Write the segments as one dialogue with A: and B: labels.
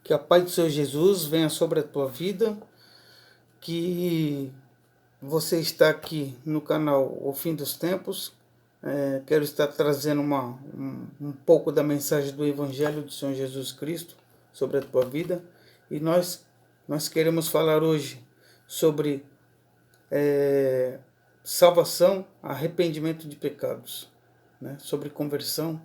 A: Que a paz do Senhor Jesus venha sobre a tua vida, que você está aqui no canal O Fim dos Tempos. Quero estar trazendo um pouco da mensagem do Evangelho do Senhor Jesus Cristo sobre a tua vida. E nós queremos falar hoje sobre salvação, arrependimento de pecados, né? Sobre conversão.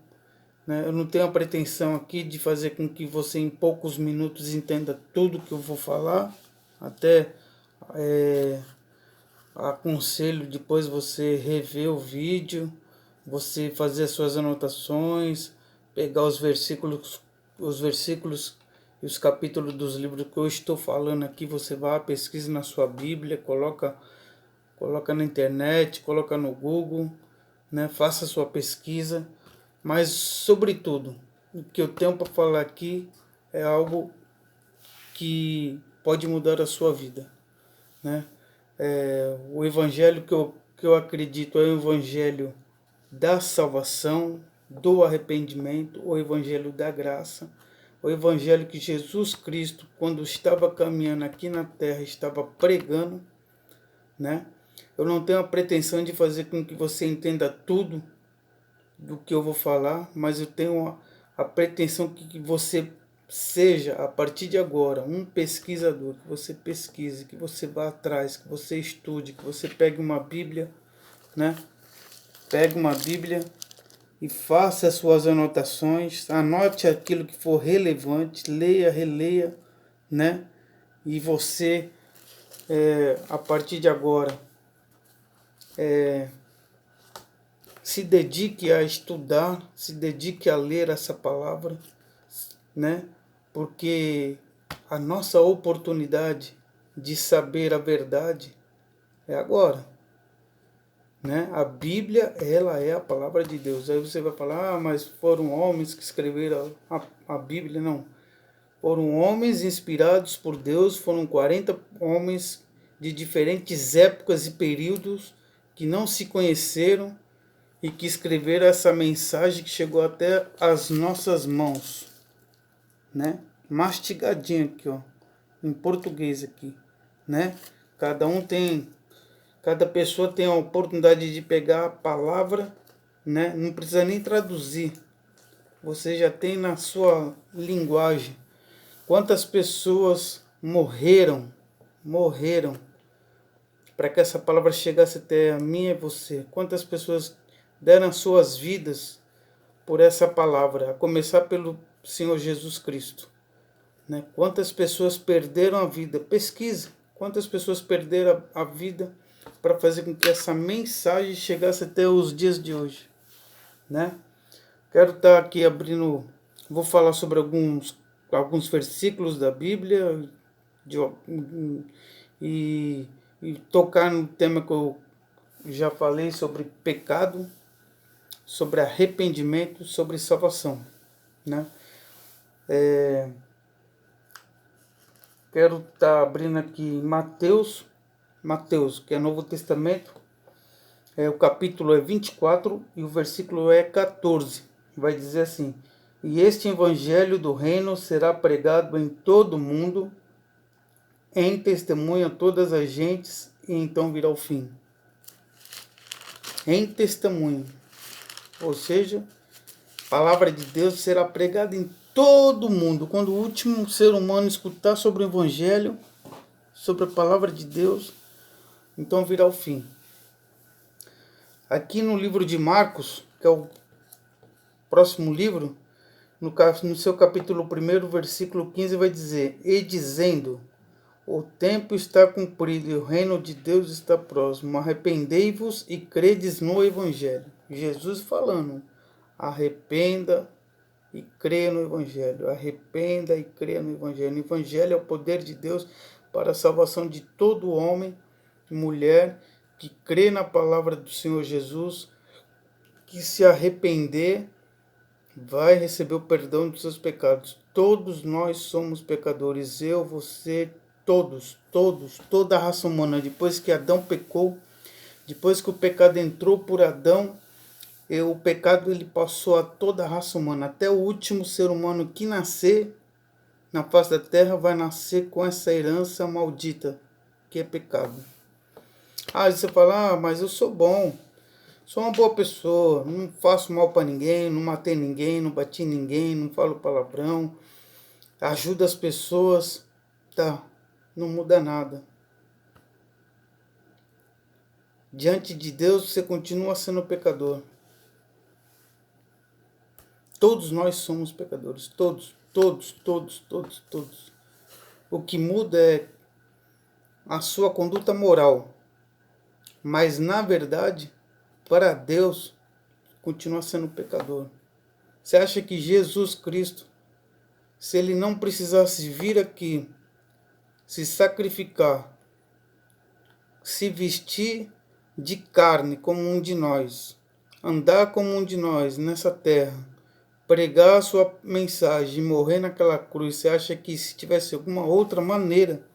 A: Eu não tenho a pretensão aqui de fazer com que você em poucos minutos entenda tudo que eu vou falar. Até aconselho depois você rever o vídeo, você fazer as suas anotações, pegar os versículos e os capítulos dos livros que eu estou falando aqui. Você vai, pesquisa na sua Bíblia, coloca na internet, coloca no Google, né? Faça a sua pesquisa. Mas, sobretudo, o que eu tenho para falar aqui é algo que pode mudar a sua vida, né? O evangelho que eu acredito é o evangelho da salvação, do arrependimento, o evangelho da graça, o evangelho que Jesus Cristo, quando estava caminhando aqui na terra, estava pregando, né? Eu não tenho a pretensão de fazer com que você entenda tudo do que eu vou falar, mas eu tenho a pretensão que você seja, a partir de agora, um pesquisador, que você pesquise, que você vá atrás, que você estude, que você pegue uma Bíblia, né? Pegue uma Bíblia e faça as suas anotações, anote aquilo que for relevante, leia, releia, né? E você, a partir de agora, se dedique a estudar, se dedique a ler essa palavra, né? Porque a nossa oportunidade de saber a verdade é agora, né? A Bíblia, ela é a palavra de Deus. Aí você vai falar, mas foram homens que escreveram a Bíblia. Não, foram homens inspirados por Deus, foram 40 homens de diferentes épocas e períodos que não se conheceram e que escreveram essa mensagem que chegou até as nossas mãos, né? Mastigadinho aqui, ó, em português aqui, né? Cada pessoa tem a oportunidade de pegar a palavra, né? Não precisa nem traduzir, você já tem na sua linguagem. Quantas pessoas morreram para que essa palavra chegasse até a mim e você? Quantas pessoas deram suas vidas por essa palavra, a começar pelo Senhor Jesus Cristo, né? Quantas pessoas perderam a vida? Pesquisa. Quantas pessoas perderam a vida para fazer com que essa mensagem chegasse até os dias de hoje, né? Quero estar aqui abrindo, vou falar sobre alguns versículos da Bíblia e tocar no tema que eu já falei sobre pecado, sobre arrependimento, sobre salvação, né? Quero estar abrindo aqui Mateus, que é Novo Testamento, o capítulo é 24 e o versículo é 14. Vai dizer assim: e este evangelho do reino será pregado em todo o mundo, em testemunho a todas as gentes, e então virá o fim. Em testemunho, ou seja, a palavra de Deus será pregada em todo o mundo. Quando o último ser humano escutar sobre o evangelho, sobre a palavra de Deus, então virá o fim. Aqui no livro de Marcos, que é o próximo livro, no seu capítulo 1, versículo 15, vai dizer: e dizendo, o tempo está cumprido e o reino de Deus está próximo, arrependei-vos e credes no evangelho. Jesus falando, arrependa e crê no evangelho, arrependa e crê no evangelho. O evangelho é o poder de Deus para a salvação de todo homem e mulher que crê na palavra do Senhor Jesus, que se arrepender vai receber o perdão dos seus pecados. Todos nós somos pecadores, eu, você, toda a raça humana. Depois que Adão pecou, depois que o pecado entrou por Adão, o pecado ele passou a toda a raça humana, até o último ser humano que nascer, na face da terra vai nascer com essa herança maldita, que é pecado. Aí você fala, mas eu sou bom, sou uma boa pessoa, não faço mal para ninguém, não matei ninguém, não bati ninguém, não falo palavrão, ajudo as pessoas, tá, não muda nada. Diante de Deus você continua sendo pecador. Todos nós somos pecadores, todos. O que muda é a sua conduta moral. Mas, na verdade, para Deus, continua sendo pecador. Você acha que Jesus Cristo, se ele não precisasse vir aqui, se sacrificar, se vestir de carne como um de nós, andar como um de nós nessa terra, pregar a sua mensagem e morrer naquela cruz, você acha que se tivesse alguma outra maneira,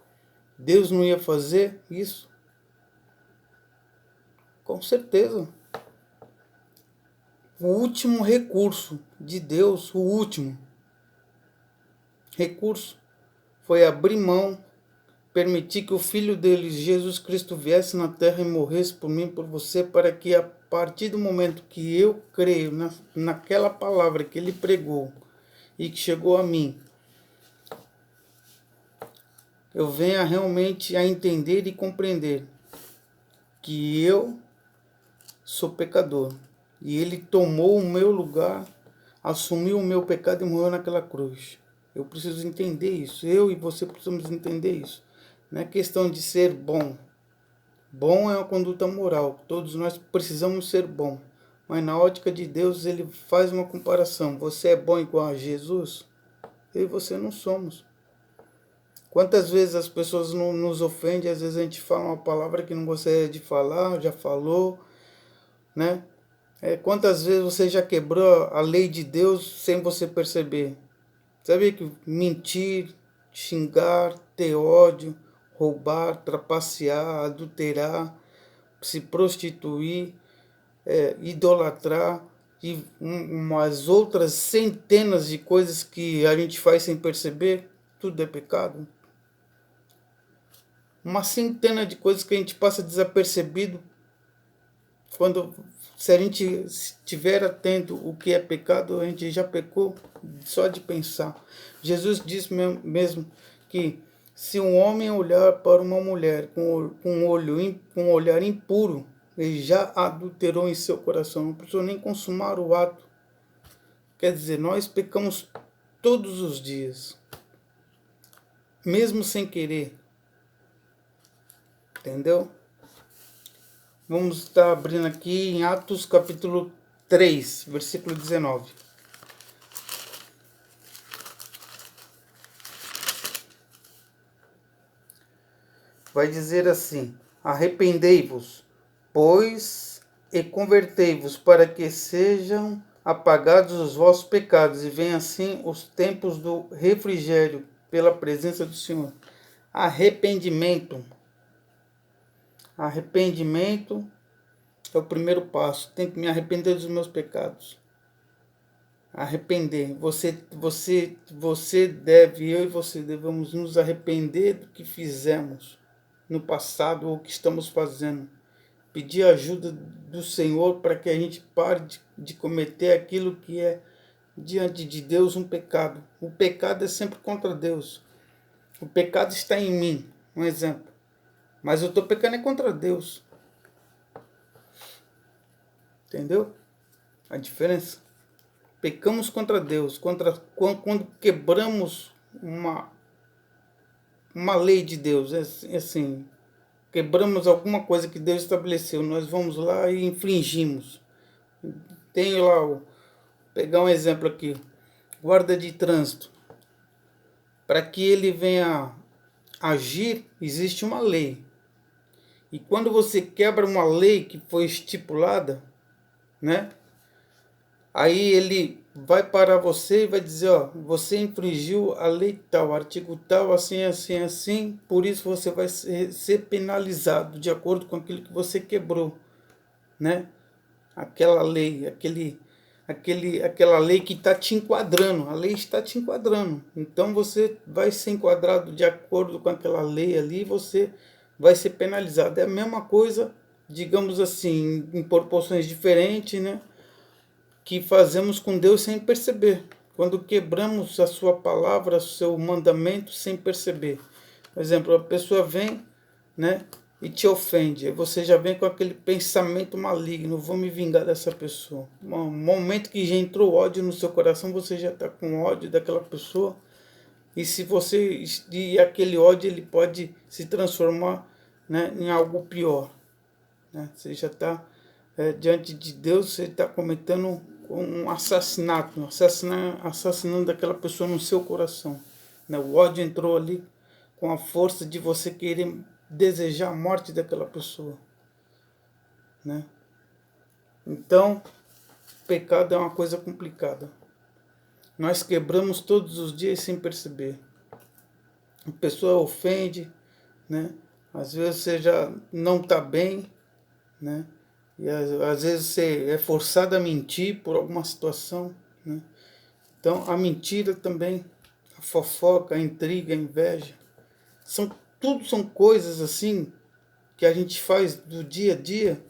A: Deus não ia fazer isso? Com certeza. O último recurso de Deus, o último recurso, foi abrir mão, permitir que o Filho dele, Jesus Cristo, viesse na terra e morresse por mim, por você, para que a partir do momento que eu creio naquela palavra que ele pregou e que chegou a mim, eu venha realmente a entender e compreender que eu sou pecador. E ele tomou o meu lugar, assumiu o meu pecado e morreu naquela cruz. Eu preciso entender isso. Eu e você precisamos entender isso. Não é questão de ser bom. Bom é uma conduta moral. Todos nós precisamos ser bom. Mas na ótica de Deus, ele faz uma comparação. Você é bom igual a Jesus? Eu e você não somos. Quantas vezes as pessoas não nos ofendem, às vezes a gente fala uma palavra que não gostaria de falar, já falou, né? Quantas vezes você já quebrou a lei de Deus sem você perceber? Sabia que mentir, xingar, ter ódio, roubar, trapacear, adulterar, se prostituir, idolatrar e umas outras centenas de coisas que a gente faz sem perceber, tudo é pecado? Uma centena de coisas que a gente passa desapercebido quando, se a gente estiver atento o que é pecado, a gente já pecou só de pensar. Jesus disse mesmo que se um homem olhar para uma mulher com um olhar impuro, ele já adulterou em seu coração, não precisou nem consumar o ato. Quer dizer, nós pecamos todos os dias, mesmo sem querer. Entendeu? Vamos estar abrindo aqui em Atos capítulo 3, versículo 19. Vai dizer assim: arrependei-vos, pois, e convertei-vos, para que sejam apagados os vossos pecados, e venham assim os tempos do refrigério pela presença do Senhor. Arrependimento. Arrependimento é o primeiro passo. Tenho que me arrepender dos meus pecados. Arrepender. Você deve, eu e você devemos nos arrepender do que fizemos no passado ou que estamos fazendo. Pedir ajuda do Senhor para que a gente pare de cometer aquilo que é diante de Deus um pecado. O pecado é sempre contra Deus. O pecado está em mim. Um exemplo. Mas eu estou pecando contra Deus. Entendeu? A diferença? Pecamos contra Deus. Quando quebramos uma lei de Deus. Assim, quebramos alguma coisa que Deus estabeleceu. Nós vamos lá e infringimos. Tenho lá, pegar um exemplo aqui. Guarda de trânsito. Para que ele venha agir, existe uma lei. E quando você quebra uma lei que foi estipulada, né? Aí ele vai parar você e vai dizer, ó, você infringiu a lei tal, artigo tal, assim, assim, assim, por isso você vai ser penalizado de acordo com aquilo que você quebrou, né? Aquela lei, aquela lei que está te enquadrando. A lei está te enquadrando. Então você vai ser enquadrado de acordo com aquela lei ali e você vai ser penalizado. É a mesma coisa, digamos assim, em proporções diferentes, né? Que fazemos com Deus sem perceber. Quando quebramos a sua palavra, o seu mandamento sem perceber. Por exemplo, a pessoa vem, né, e te ofende. Aí você já vem com aquele pensamento maligno, vou me vingar dessa pessoa. No momento que já entrou ódio no seu coração, você já está com ódio daquela pessoa. E se você e aquele ódio ele pode se transformar, né, em algo pior, né? Você já está diante de Deus, você está cometendo um assassinato, assassinando aquela pessoa no seu coração, né? O ódio entrou ali com a força de você querer desejar a morte daquela pessoa, né? Então, pecado é uma coisa complicada. Nós quebramos todos os dias sem perceber. A pessoa ofende, né? Às vezes você já não está bem, né? E às vezes você é forçado a mentir por alguma situação, né? Então, a mentira também, a fofoca, a intriga, a inveja, tudo são coisas assim que a gente faz do dia a dia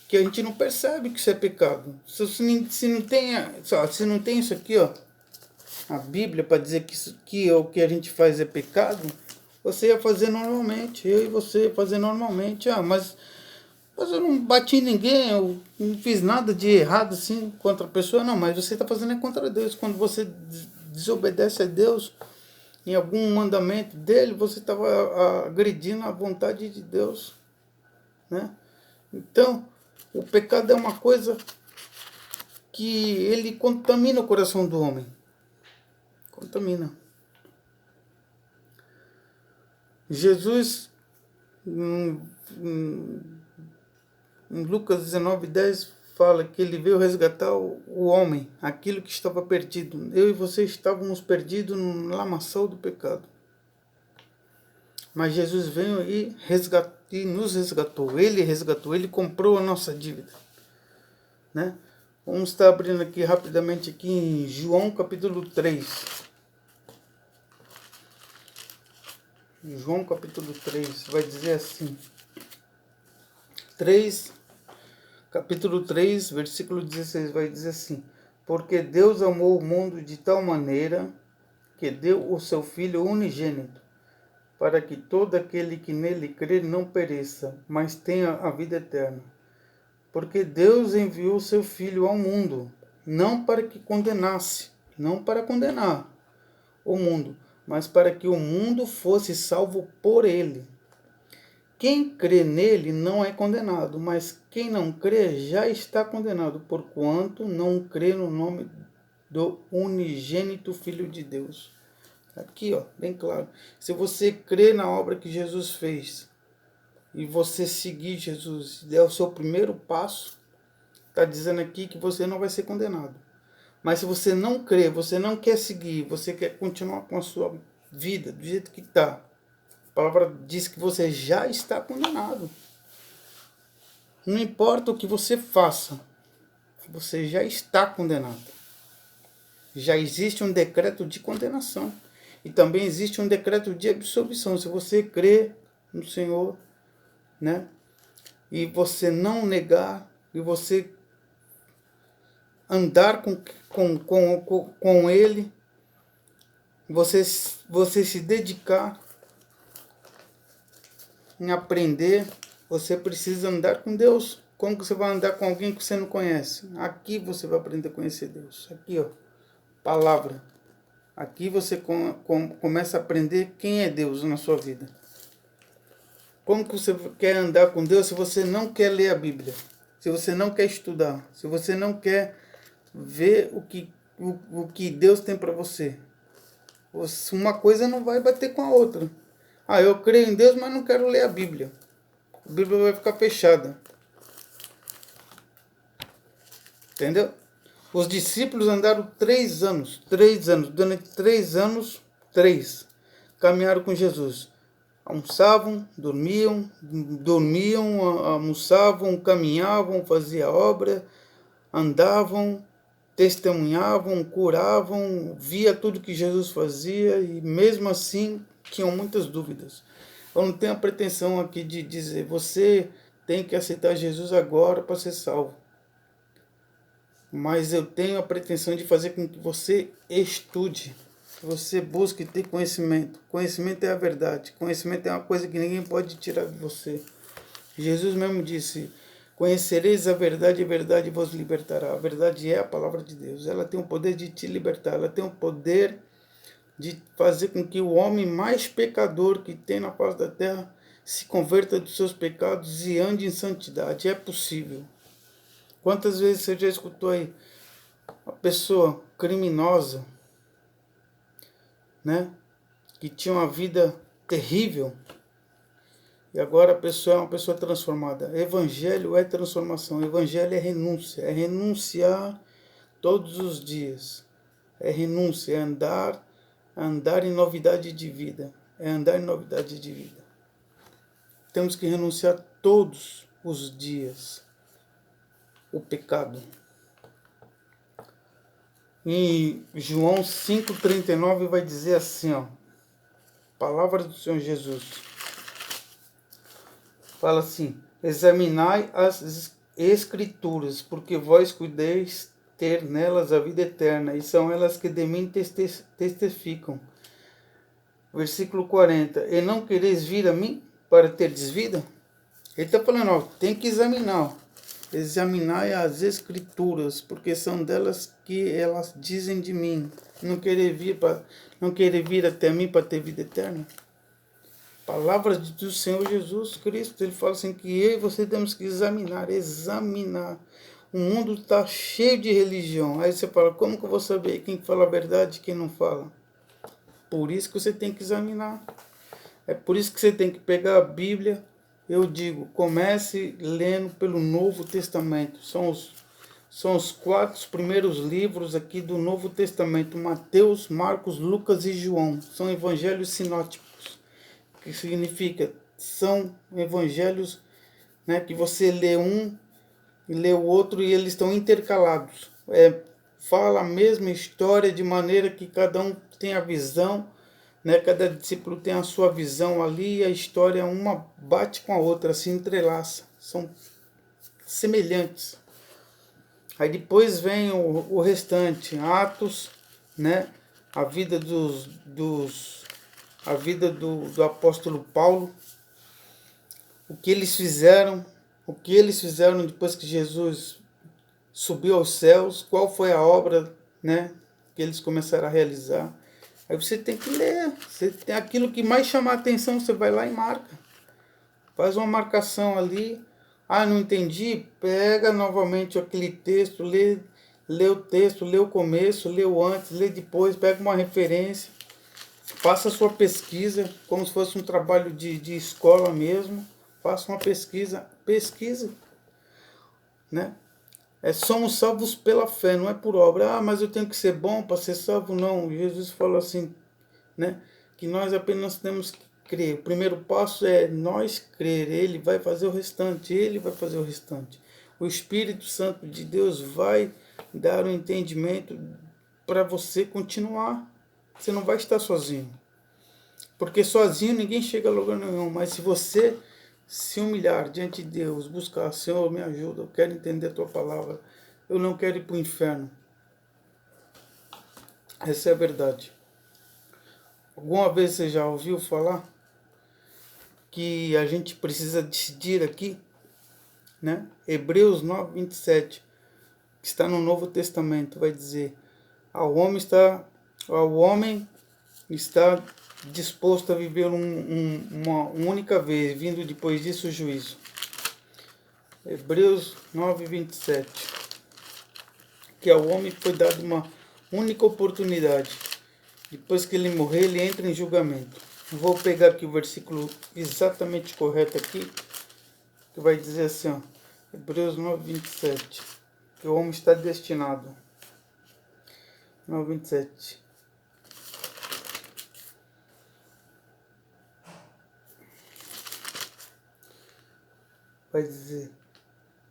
A: que a gente não percebe que isso é pecado. Se não tem isso aqui, ó, a Bíblia para dizer que isso aqui é o que a gente faz é pecado, você ia fazer normalmente, eu e você ia fazer normalmente. Mas eu não bati em ninguém, eu não fiz nada de errado assim contra a pessoa, não, mas você está fazendo é contra Deus. Quando você desobedece a Deus em algum mandamento dele, você estava agredindo a vontade de Deus, né? Então, o pecado é uma coisa que ele contamina o coração do homem. Contamina. Jesus, em Lucas 19:10, fala que ele veio resgatar o homem, aquilo que estava perdido. Eu e você estávamos perdidos no lamaçal do pecado. Mas Jesus veio e nos resgatou. Ele comprou a nossa dívida, né? Vamos estar abrindo aqui rapidamente aqui em João capítulo 3. João capítulo 3 vai dizer assim. Capítulo 3, versículo 16 vai dizer assim: porque Deus amou o mundo de tal maneira que deu o seu Filho unigênito, para que todo aquele que nele crer não pereça, mas tenha a vida eterna. Porque Deus enviou o seu Filho ao mundo, não para que condenasse, não para condenar o mundo, mas para que o mundo fosse salvo por ele. Quem crê nele não é condenado, mas quem não crê já está condenado, porquanto não crê no nome do unigênito Filho de Deus. Aqui, ó, bem claro. Se você crê na obra que Jesus fez e você seguir Jesus, der o seu primeiro passo, está dizendo aqui que você não vai ser condenado. Mas se você não crê, você não quer seguir, você quer continuar com a sua vida do jeito que está, a palavra diz que você já está condenado. Não importa o que você faça, você já está condenado. Já existe um decreto de condenação. E também existe um decreto de absolvição. Se você crê no Senhor, né? E você não negar, e você andar com Ele, você se dedicar em aprender, você precisa andar com Deus. Como que você vai andar com alguém que você não conhece? Aqui você vai aprender a conhecer Deus. Aqui, ó, palavra. Aqui você começa a aprender quem é Deus na sua vida. Como que você quer andar com Deus se você não quer ler a Bíblia? Se você não quer estudar? Se você não quer ver o que Deus tem para você? Uma coisa não vai bater com a outra. Eu creio em Deus, mas não quero ler a Bíblia. A Bíblia vai ficar fechada. Entendeu? Os discípulos andaram 3 anos. Durante 3 anos, caminharam com Jesus. Almoçavam, dormiam, almoçavam, caminhavam, faziam obra, andavam, testemunhavam, curavam, via tudo que Jesus fazia e mesmo assim tinham muitas dúvidas. Eu não tenho a pretensão aqui de dizer, você tem que aceitar Jesus agora para ser salvo. Mas eu tenho a pretensão de fazer com que você estude, que você busque ter conhecimento. Conhecimento é a verdade. Conhecimento é uma coisa que ninguém pode tirar de você. Jesus mesmo disse, conhecereis a verdade vos libertará. A verdade é a palavra de Deus. Ela tem o poder de te libertar. Ela tem o poder de fazer com que o homem mais pecador que tem na face da terra se converta dos seus pecados e ande em santidade. É possível. Quantas vezes você já escutou aí uma pessoa criminosa, né, que tinha uma vida terrível, e agora a pessoa é uma pessoa transformada. Evangelho é transformação, evangelho é renúncia, é renunciar todos os dias, é renúncia, é andar em novidade de vida, é andar em novidade de vida. Temos que renunciar todos os dias o pecado. Em João 5,39 vai dizer assim, ó, palavra do Senhor Jesus. Fala assim, examinai as escrituras, porque vós cuideis ter nelas a vida eterna, e são elas que de mim testificam. Versículo 40, e não quereis vir a mim para teres vida? Ele está falando, ó, tem que examinar, ó. Examinai as escrituras, porque são delas que elas dizem de mim. Não querer vir até mim para ter vida eterna. Palavras do Senhor Jesus Cristo. Ele fala assim que eu e você temos que examinar. O mundo está cheio de religião. Aí você fala, como que eu vou saber quem fala a verdade e quem não fala? Por isso que você tem que examinar. É por isso que você tem que pegar a Bíblia. Eu digo, comece lendo pelo Novo Testamento. São os 4 primeiros livros aqui do Novo Testamento. Mateus, Marcos, Lucas e João. São evangelhos sinóticos. Que significa, são evangelhos, né, que você lê um e lê o outro e eles estão intercalados. Fala a mesma história de maneira que cada um tem a visão, né? Cada discípulo tem a sua visão ali e a história uma bate com a outra, se entrelaça, são semelhantes. Aí depois vem o restante, Atos, né? A vida a vida do apóstolo Paulo, o que eles fizeram depois que Jesus subiu aos céus, qual foi a obra, né, que eles começaram a realizar. Aí você tem que ler, você tem aquilo que mais chama a atenção, você vai lá e marca. Faz uma marcação ali. Ah, não entendi? Pega novamente aquele texto, lê o texto, lê o começo, lê o antes, lê depois, pega uma referência, faça a sua pesquisa, como se fosse um trabalho de escola mesmo. Faça uma pesquisa, né? Somos salvos pela fé, não é por obra. Ah, mas eu tenho que ser bom para ser salvo? Não, Jesus falou assim, né? Que nós apenas temos que crer. O primeiro passo é nós crer, Ele vai fazer o restante, Ele vai fazer o restante. O Espírito Santo de Deus vai dar o entendimento para você continuar. Você não vai estar sozinho. Porque sozinho ninguém chega a lugar nenhum, mas se você se humilhar diante de Deus, buscar, Senhor, me ajuda, eu quero entender a tua palavra, eu não quero ir para o inferno. Essa é a verdade. Alguma vez você já ouviu falar que a gente precisa decidir aqui, né? Hebreus 9:27, que está no Novo Testamento, vai dizer: ao homem está disposto a viver uma única vez, vindo depois disso o juízo. Hebreus 9:27, que ao homem foi dada uma única oportunidade. Depois que ele morrer, ele entra em julgamento. Vou pegar aqui o versículo exatamente correto aqui, que vai dizer assim, ó, Hebreus 9:27, que o homem está destinado. 9:27. Vai dizer: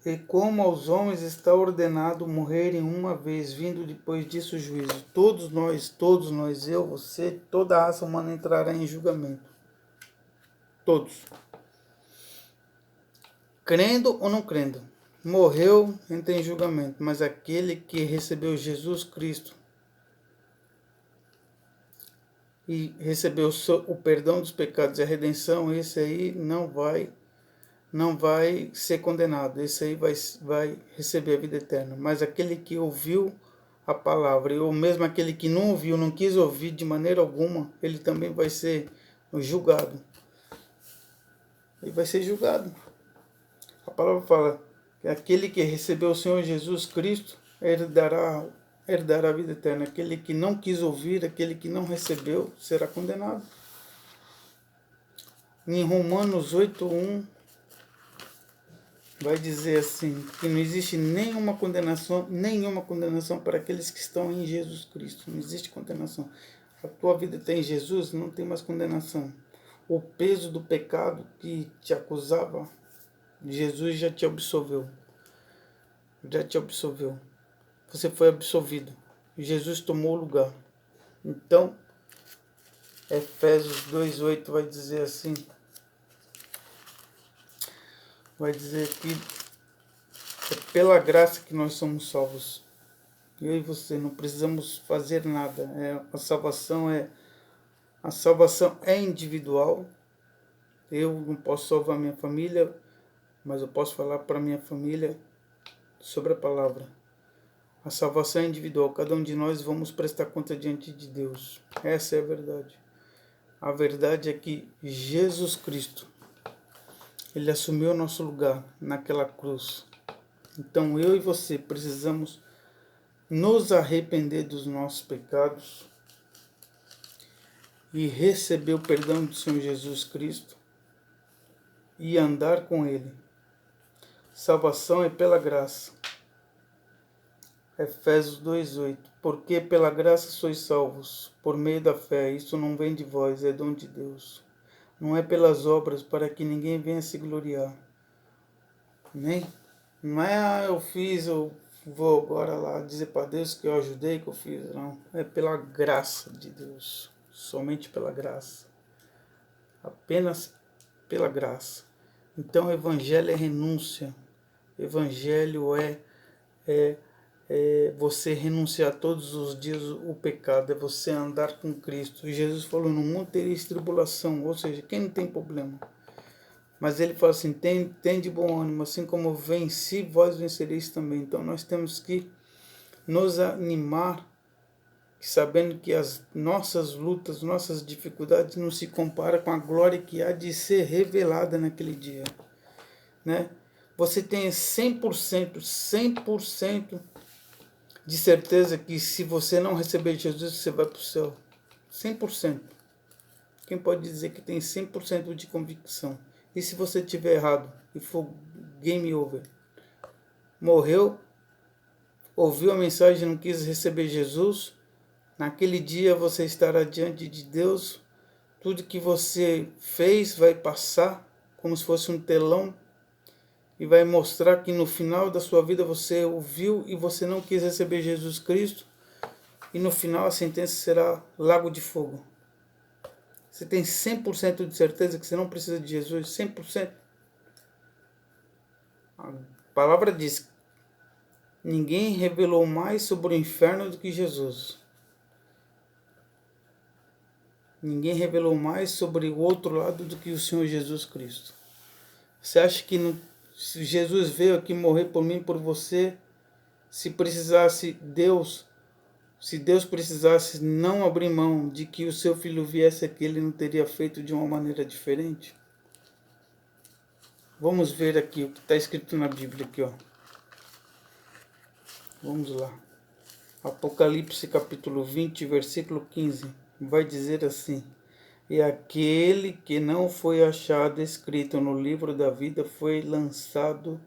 A: E como aos homens está ordenado morrerem uma vez, vindo depois disso o juízo. Todos nós, eu, você, toda a raça humana entrará em julgamento. Todos. Crendo ou não crendo. Morreu, entra em julgamento. Mas aquele que recebeu Jesus Cristo e recebeu o perdão dos pecados e a redenção, esse aí não vai ser condenado, esse aí vai receber a vida eterna. Mas aquele que ouviu a palavra, ou mesmo aquele que não ouviu, não quis ouvir de maneira alguma, ele também vai ser julgado. Ele vai ser julgado. A palavra fala que aquele que recebeu o Senhor Jesus Cristo herdará a vida eterna. Aquele que não quis ouvir, aquele que não recebeu, será condenado. Em Romanos 8:1 vai dizer assim, que não existe nenhuma condenação para aqueles que estão em Jesus Cristo. Não existe condenação. A tua vida tem Jesus, não tem mais condenação. O peso do pecado que te acusava, Jesus já te absolveu. Já te absolveu. Você foi absolvido. Jesus tomou o lugar. Então, Efésios 2:8 vai dizer assim, vai dizer que é pela graça que nós somos salvos. Eu e você não precisamos fazer nada. A salvação é individual. Eu não posso salvar minha família, mas eu posso falar para minha família sobre a palavra. A salvação é individual. Cada um de nós vamos prestar conta diante de Deus. Essa é a verdade. A verdade é que Jesus Cristo, Ele assumiu o nosso lugar naquela cruz. Então eu e você precisamos nos arrepender dos nossos pecados e receber o perdão do Senhor Jesus Cristo e andar com Ele. Salvação é pela graça. Efésios 2:8. Porque pela graça sois salvos, por meio da fé. Isso não vem de vós, é dom de Deus. Não é pelas obras, para que ninguém venha se gloriar. Não é eu fiz, eu vou agora lá dizer para Deus que eu ajudei, que eu fiz. Não, é pela graça de Deus. Somente pela graça. Apenas pela graça. Então o evangelho é renúncia. Evangelho é você renunciar todos os dias o pecado, é você andar com Cristo. Jesus falou, no mundo tereis tribulação, ou seja, quem não tem problema? Mas ele fala assim, tem de bom ânimo, assim como eu venci, vós vencereis também. Então nós temos que nos animar, sabendo que as nossas lutas, nossas dificuldades não se comparam com a glória que há de ser revelada naquele dia. Né? Você tem 100% de certeza que se você não receber Jesus, você vai para o céu. 100%. Quem pode dizer que tem 100% de convicção? E se você tiver errado e for game over? Morreu, ouviu a mensagem e não quis receber Jesus, naquele dia você estará diante de Deus. Tudo que você fez vai passar como se fosse um telão e vai mostrar que no final da sua vida você ouviu e você não quis receber Jesus Cristo, e no final a sentença será lago de fogo. Você tem 100% de certeza que você não precisa de Jesus? 100%? A palavra diz, ninguém revelou mais sobre o inferno do que Jesus. Ninguém revelou mais sobre o outro lado do que o Senhor Jesus Cristo. Você acha que se Jesus veio aqui morrer por mim, por você, se Deus precisasse não abrir mão de que o seu filho viesse aqui, ele não teria feito de uma maneira diferente? Vamos ver aqui o que está escrito na Bíblia aqui, ó. Vamos lá. Apocalipse capítulo 20, versículo 15. Vai dizer assim: e aquele que não foi achado escrito no livro da vida foi lançado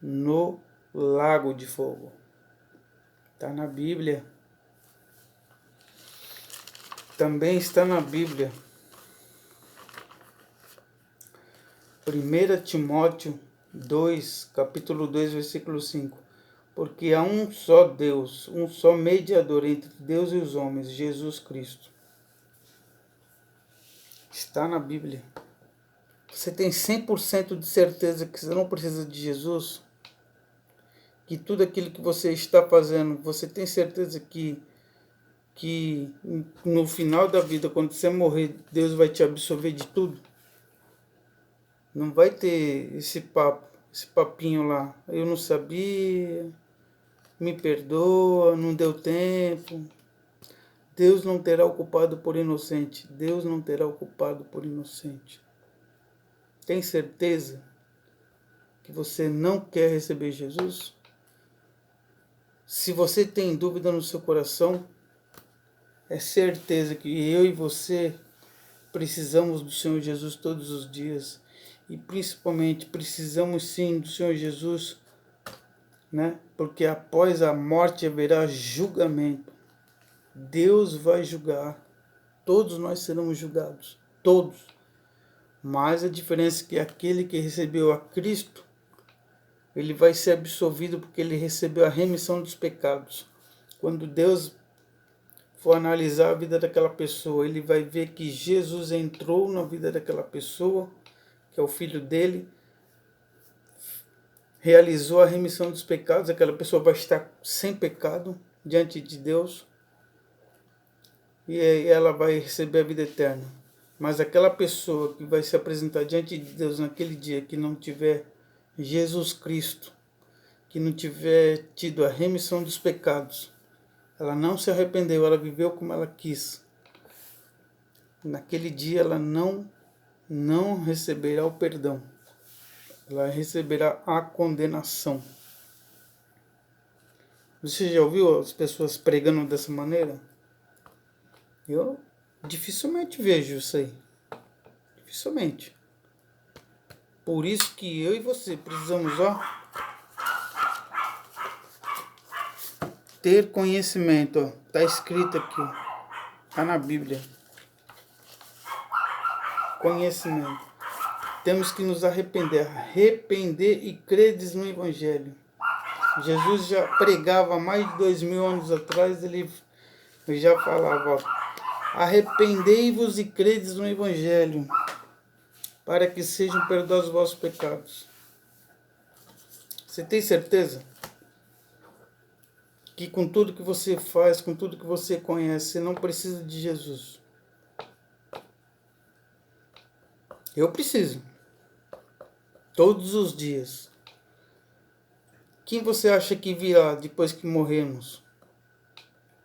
A: no lago de fogo. Está na Bíblia. Também está na Bíblia. 1 Timóteo 2, capítulo 2, versículo 5. Porque há um só Deus, um só mediador entre Deus e os homens, Jesus Cristo. Está na Bíblia. Você tem 100% de certeza que você não precisa de Jesus? Que tudo aquilo que você está fazendo, você tem certeza que no final da vida, quando você morrer, Deus vai te absolver de tudo? Não vai ter esse papo, esse papinho lá. Eu não sabia, me perdoa, não deu tempo. Deus não terá o culpado por inocente. Deus não terá o culpado por inocente. Tem certeza que você não quer receber Jesus? Se você tem dúvida no seu coração, é certeza que eu e você precisamos do Senhor Jesus todos os dias. E principalmente precisamos sim do Senhor Jesus, né? Porque após a morte haverá julgamento. Deus vai julgar. Todos nós seremos julgados. Todos. Mas a diferença é que aquele que recebeu a Cristo, ele vai ser absolvido porque ele recebeu a remissão dos pecados. Quando Deus for analisar a vida daquela pessoa, ele vai ver que Jesus entrou na vida daquela pessoa, que é o filho dele, realizou a remissão dos pecados, aquela pessoa vai estar sem pecado diante de Deus e ela vai receber a vida eterna. Mas aquela pessoa que vai se apresentar diante de Deus naquele dia, que não tiver Jesus Cristo, que não tiver tido a remissão dos pecados, ela não se arrependeu, ela viveu como ela quis. Naquele dia ela não receberá o perdão. Ela receberá a condenação. Você já ouviu as pessoas pregando dessa maneira? Eu dificilmente vejo isso aí. Dificilmente. Por isso que eu e você precisamos, ter conhecimento, Está escrito aqui, Está na Bíblia. Conhecimento. Temos que nos arrepender e credes no Evangelho. Jesus já pregava há mais de 2000 anos atrás, ele já falava, arrependei-vos e credes no Evangelho, para que sejam perdoados os vossos pecados. Você tem certeza que com tudo que você faz, com tudo que você conhece, você não precisa de Jesus? Eu preciso. Todos os dias. Quem você acha que virá depois que morrermos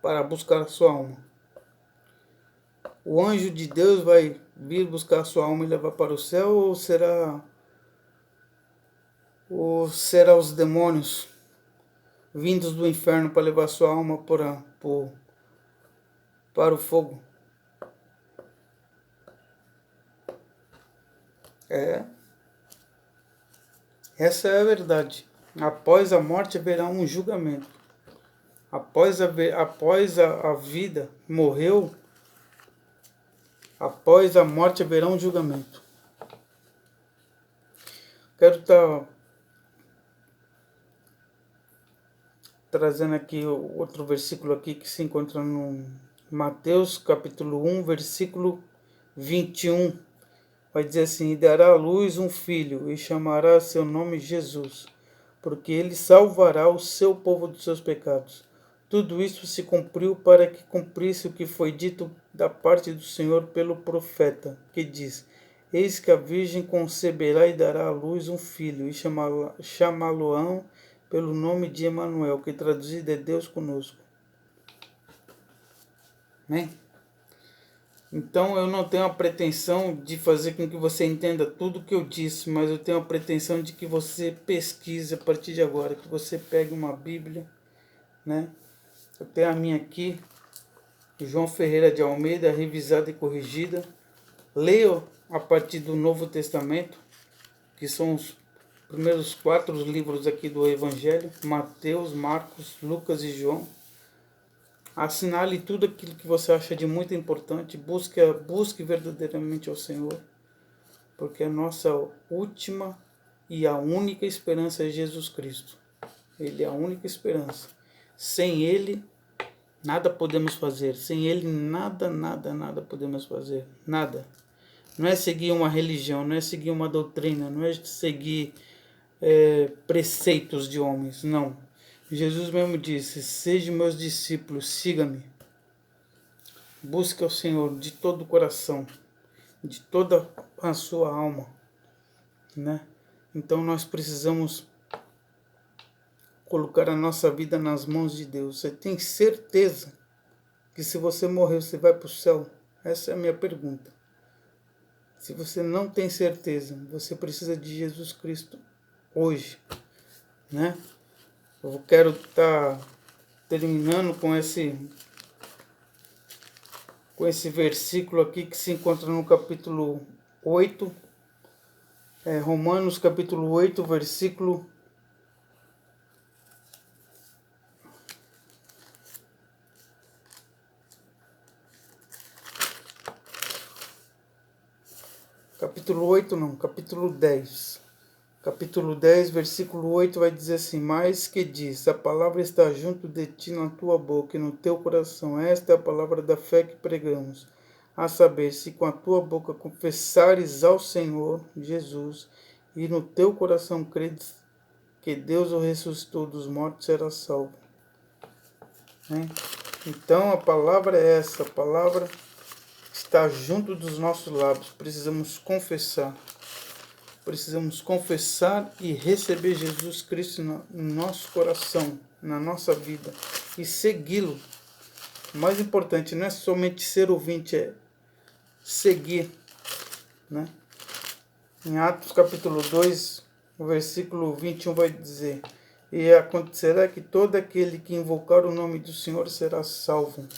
A: para buscar a sua alma? O anjo de Deus vai vir buscar a sua alma e levar para o céu, ou será os demônios vindos do inferno para levar a sua alma para o fogo? Essa é a verdade. Após a morte haverá um julgamento. Após a vida morreu, após a morte haverá um julgamento. Quero estar trazendo aqui outro versículo aqui que se encontra no Mateus capítulo 1, versículo 21. Vai dizer assim, e dará à luz um filho, e chamará seu nome Jesus, porque ele salvará o seu povo dos seus pecados. Tudo isso se cumpriu para que cumprisse o que foi dito da parte do Senhor pelo profeta, que diz, eis que a virgem conceberá e dará à luz um filho, e chamá-lo-ão pelo nome de Emanuel, que traduzido é Deus conosco. Amém? Então eu não tenho a pretensão de fazer com que você entenda tudo o que eu disse, mas eu tenho a pretensão de que você pesquise a partir de agora, que você pegue uma Bíblia, né? Eu tenho a minha aqui, João Ferreira de Almeida, revisada e corrigida. Leia a partir do Novo Testamento, que são os primeiros 4 livros aqui do Evangelho, Mateus, Marcos, Lucas e João. Assinale tudo aquilo que você acha de muito importante, busque verdadeiramente ao Senhor, porque a nossa última E a única esperança é Jesus Cristo. Ele é a única esperança. Sem Ele, nada podemos fazer. Sem Ele, nada podemos fazer. Nada. Não é seguir uma religião, não é seguir uma doutrina, não é seguir preceitos de homens, não. Jesus mesmo disse: sejam meus discípulos, siga-me. Busque ao Senhor de todo o coração, de toda a sua alma, né? Então nós precisamos colocar a nossa vida nas mãos de Deus. Você tem certeza que se você morrer você vai para o céu? Essa é a minha pergunta. Se você não tem certeza, você precisa de Jesus Cristo hoje, né? Eu quero estar terminando com esse versículo aqui que se encontra no capítulo 8, Romanos capítulo 8, versículo 10. Capítulo 10, versículo 8 vai dizer assim: mas que diz, a palavra está junto de ti na tua boca e no teu coração. Esta é a palavra da fé que pregamos. A saber, se com a tua boca confessares ao Senhor Jesus e no teu coração credes que Deus o ressuscitou dos mortos, serás salvo. Então a palavra é essa, a palavra está junto dos nossos lábios. Precisamos confessar e receber Jesus Cristo no nosso coração, na nossa vida, e segui-lo. O mais importante não é somente ser ouvinte, é seguir, né? Em Atos capítulo 2, o versículo 21 vai dizer: e acontecerá que todo aquele que invocar o nome do Senhor será salvo.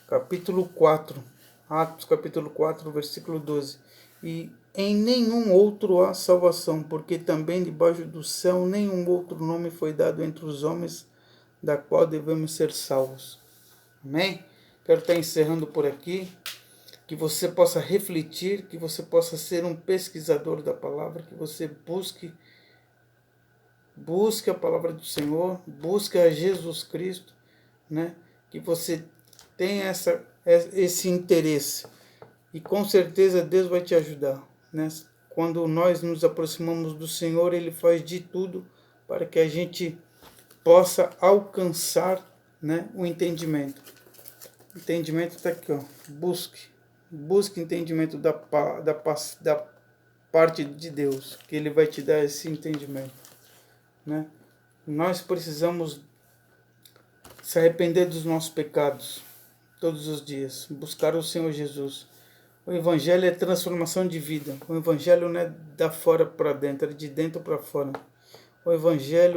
A: Capítulo 4, Atos capítulo 4, versículo 12. E em nenhum outro há salvação, porque também debaixo do céu nenhum outro nome foi dado entre os homens, da qual devemos ser salvos. Amém? Quero estar encerrando por aqui. Que você possa refletir, que você possa ser um pesquisador da palavra, que você busque a palavra do Senhor, busque a Jesus Cristo, né? Que você tenha esse interesse, e com certeza Deus vai te ajudar, né? Quando nós nos aproximamos do Senhor, Ele faz de tudo para que a gente possa alcançar, né, o entendimento. O entendimento está aqui, ó. Busque entendimento da parte de Deus, que Ele vai te dar esse entendimento, né? Nós precisamos se arrepender dos nossos pecados todos os dias, buscar o Senhor Jesus. O Evangelho é transformação de vida. O Evangelho não é da fora para dentro, é de dentro para fora. O Evangelho